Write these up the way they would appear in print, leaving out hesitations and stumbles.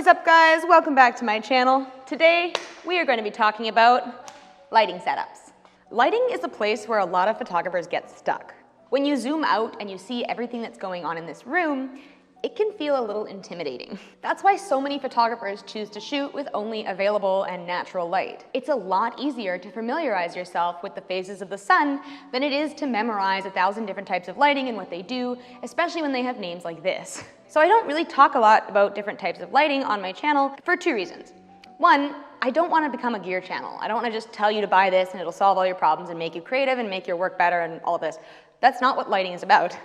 is up, guys? Welcome back to my channel. Today we are going to be talking about lighting setups. Lighting is a place where a lot of photographers get stuck. When you zoom out and you see everything that's going on in this room, it can feel a little intimidating. That's why so many photographers choose to shoot with only available and natural light. It's a lot easier to familiarize yourself with the phases of the sun than it is to memorize 1,000 different types of lighting and what they do, especially when they have names like this. So I don't really talk a lot about different types of lighting on my channel for two reasons. One, I don't want to become a gear channel. I don't want to just tell you to buy this and it'll solve all your problems and make you creative and make your work better and all of this. That's not what lighting is about.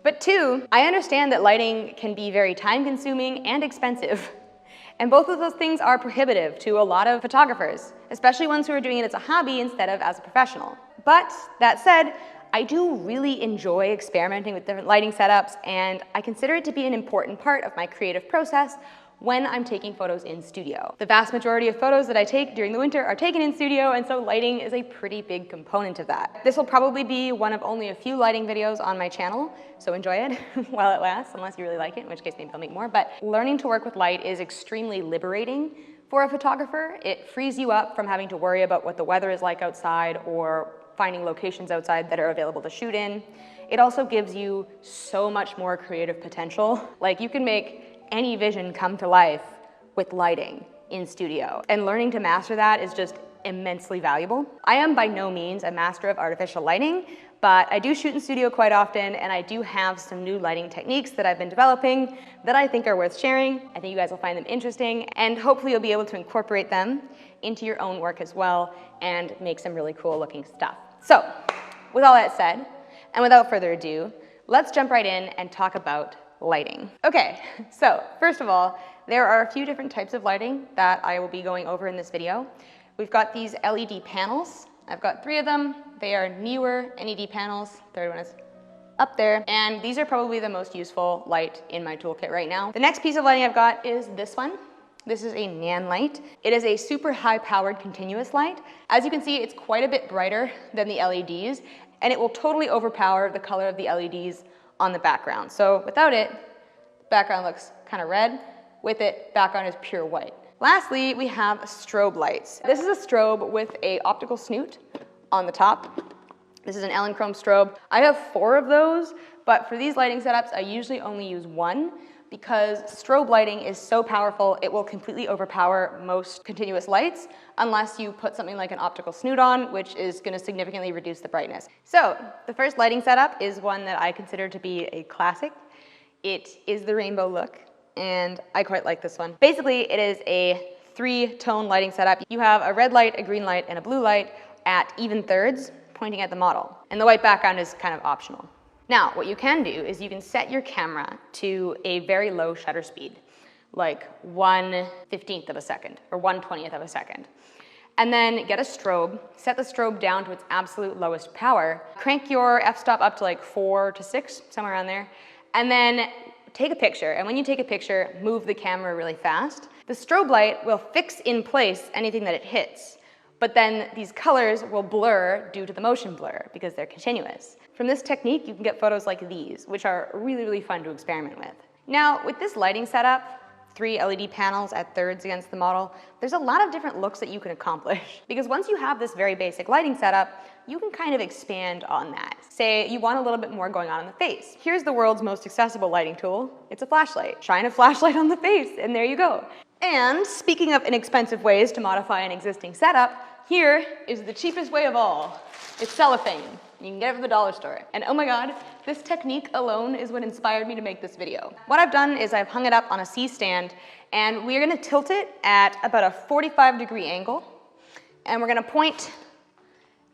But two, I understand that lighting can be very time-consuming and expensive. And both of those things are prohibitive to a lot of photographers, especially ones who are doing it as a hobby instead of as a professional. But that said, I do really enjoy experimenting with different lighting setups, and I consider it to be an important part of my creative process when I'm taking photos in studio. The vast majority of photos that I take during the winter are taken in studio, and so lighting is a pretty big component of that. This will probably be one of only a few lighting videos on my channel, so enjoy it while it lasts, unless you really like it, in which case maybe I'll make more. But learning to work with light is extremely liberating for a photographer. It frees you up from having to worry about what the weather is like outside or finding locations outside that are available to shoot in. It also gives you so much more creative potential. Like, you can make any vision come to life with lighting in studio. And learning to master that is just immensely valuable. I am by no means a master of artificial lighting, but I do shoot in studio quite often, and I do have some new lighting techniques that I've been developing that I think are worth sharing. I think you guys will find them interesting, and hopefully you'll be able to incorporate them into your own work as well and make some really cool looking stuff. So, with all that said, and without further ado, let's jump right in and talk about lighting. Okay, so first of all, there are a few different types of lighting that I will be going over in this video. We've got these LED panels. I've got 3 of them. They are newer LED panels. Third one is up there. And these are probably the most useful light in my toolkit right now. The next piece of lighting I've got is this one. This is a Nan light. It is a super high-powered continuous light. As you can see, it's quite a bit brighter than the LEDs, and it will totally overpower the color of the LEDs on the background. So without it, background looks kind of red. With it, background is pure white. Lastly, we have strobe lights. This is a strobe with an optical snoot on the top. This is an Elinchrom strobe. I have 4 of those, but for these lighting setups, I usually only use 1 because strobe lighting is so powerful, it will completely overpower most continuous lights unless you put something like an optical snoot on, which is going to significantly reduce the brightness. So the first lighting setup is one that I consider to be a classic. It is the rainbow look, and I quite like this one. Basically, it is a 3-tone lighting setup. You have a red light, a green light, and a blue light at even thirds pointing at the model, and the white background is kind of optional. Now, what you can do is you can set your camera to a very low shutter speed, like 1/15th of a second or 1/20th of a second. And then get a strobe, set the strobe down to its absolute lowest power, crank your f-stop up to like 4 to 6, somewhere around there, and then take a picture. And when you take a picture, move the camera really fast. The strobe light will fix in place anything that it hits, but then these colors will blur due to the motion blur because they're continuous. From this technique, you can get photos like these, which are really, really fun to experiment with. Now, with this lighting setup, 3 LED panels at thirds against the model, there's a lot of different looks that you can accomplish. Because once you have this very basic lighting setup, you can kind of expand on that. Say you want a little bit more going on in the face. Here's the world's most accessible lighting tool. It's a flashlight. Shine a flashlight on the face, and there you go. And speaking of inexpensive ways to modify an existing setup, here is the cheapest way of all. It's cellophane. You can get it from the dollar store. And oh my god, this technique alone is what inspired me to make this video. What I've done is I've hung it up on a C-stand, and we're gonna tilt it at about a 45-degree angle, and we're gonna point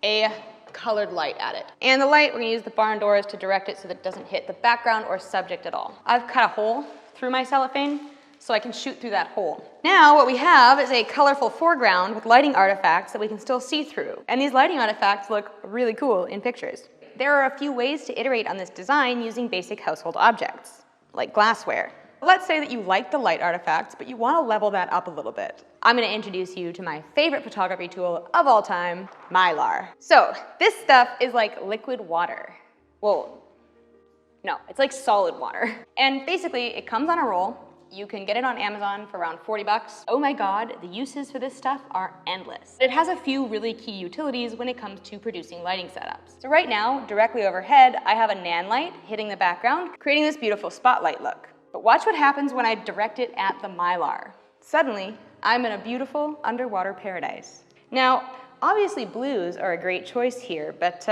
a colored light at it. And the light, we're gonna use the barn doors to direct it so that it doesn't hit the background or subject at all. I've cut a hole through my cellophane so I can shoot through that hole. Now what we have is a colorful foreground with lighting artifacts that we can still see through. And these lighting artifacts look really cool in pictures. There are a few ways to iterate on this design using basic household objects, like glassware. Let's say that you like the light artifacts, but you want to level that up a little bit. I'm going to introduce you to my favorite photography tool of all time, mylar. So this stuff is like liquid water. Well, no, it's like solid water. And basically it comes on a roll. You can get it on Amazon for around 40 bucks. Oh my God, the uses for this stuff are endless. It has a few really key utilities when it comes to producing lighting setups. So right now, directly overhead, I have a nan light hitting the background, creating this beautiful spotlight look. But watch what happens when I direct it at the mylar. Suddenly, I'm in a beautiful underwater paradise. Now, obviously blues are a great choice here, but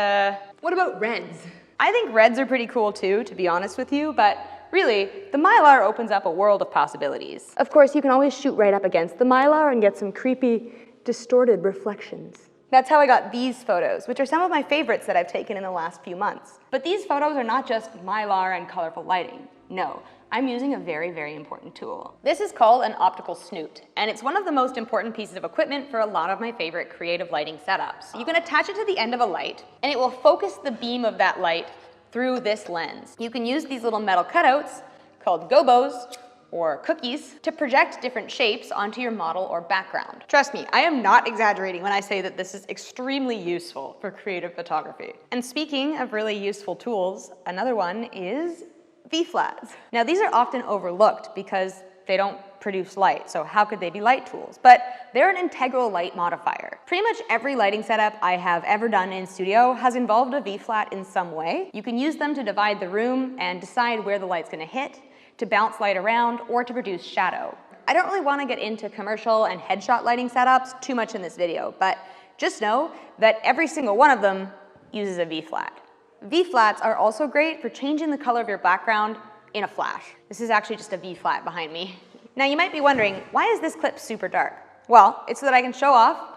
what about reds? I think reds are pretty cool too, to be honest with you, but really, the mylar opens up a world of possibilities. Of course, you can always shoot right up against the mylar and get some creepy, distorted reflections. That's how I got these photos, which are some of my favorites that I've taken in the last few months. But these photos are not just mylar and colorful lighting. No, I'm using a very, very important tool. This is called an optical snoot, and it's one of the most important pieces of equipment for a lot of my favorite creative lighting setups. You can attach it to the end of a light, and it will focus the beam of that light through this lens. You can use these little metal cutouts, called gobos, or cookies, to project different shapes onto your model or background. Trust me, I am not exaggerating when I say that this is extremely useful for creative photography. And speaking of really useful tools, another one is V-flats. Now these are often overlooked because they don't produce light, so how could they be light tools? But they're an integral light modifier. Pretty much every lighting setup I have ever done in studio has involved a V-flat in some way. You can use them to divide the room and decide where the light's gonna hit, to bounce light around, or to produce shadow. I don't really want to get into commercial and headshot lighting setups too much in this video, but just know that every single one of them uses a V-flat. V-flats are also great for changing the color of your background in a flash. This is actually just a V-flat behind me. Now you might be wondering, why is this clip super dark? Well, it's so that I can show off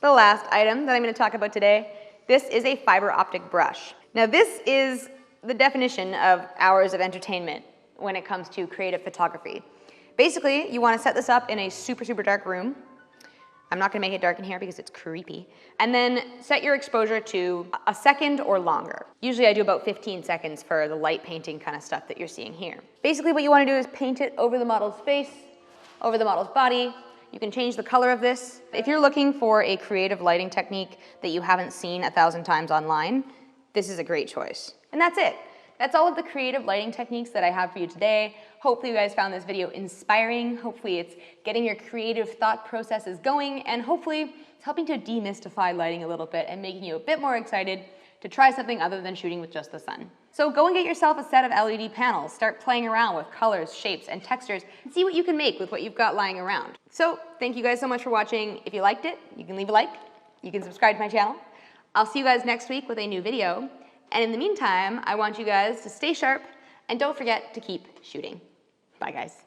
the last item that I'm going to talk about today. This is a fiber optic brush. Now this is the definition of hours of entertainment when it comes to creative photography. Basically, you want to set this up in a super, super dark room. I'm not going to make it dark in here because it's creepy. And then set your exposure to a second or longer. Usually I do about 15 seconds for the light painting kind of stuff that you're seeing here. Basically what you want to do is paint it over the model's face, over the model's body. You can change the color of this. If you're looking for a creative lighting technique that you haven't seen 1,000 times online, this is a great choice. And that's it. That's all of the creative lighting techniques that I have for you today. Hopefully you guys found this video inspiring. Hopefully it's getting your creative thought processes going, and hopefully it's helping to demystify lighting a little bit and making you a bit more excited to try something other than shooting with just the sun. So go and get yourself a set of LED panels, start playing around with colors, shapes, and textures, and see what you can make with what you've got lying around. So thank you guys so much for watching. If you liked it, you can leave a like, you can subscribe to my channel. I'll see you guys next week with a new video. And in the meantime, I want you guys to stay sharp and don't forget to keep shooting. Bye, guys.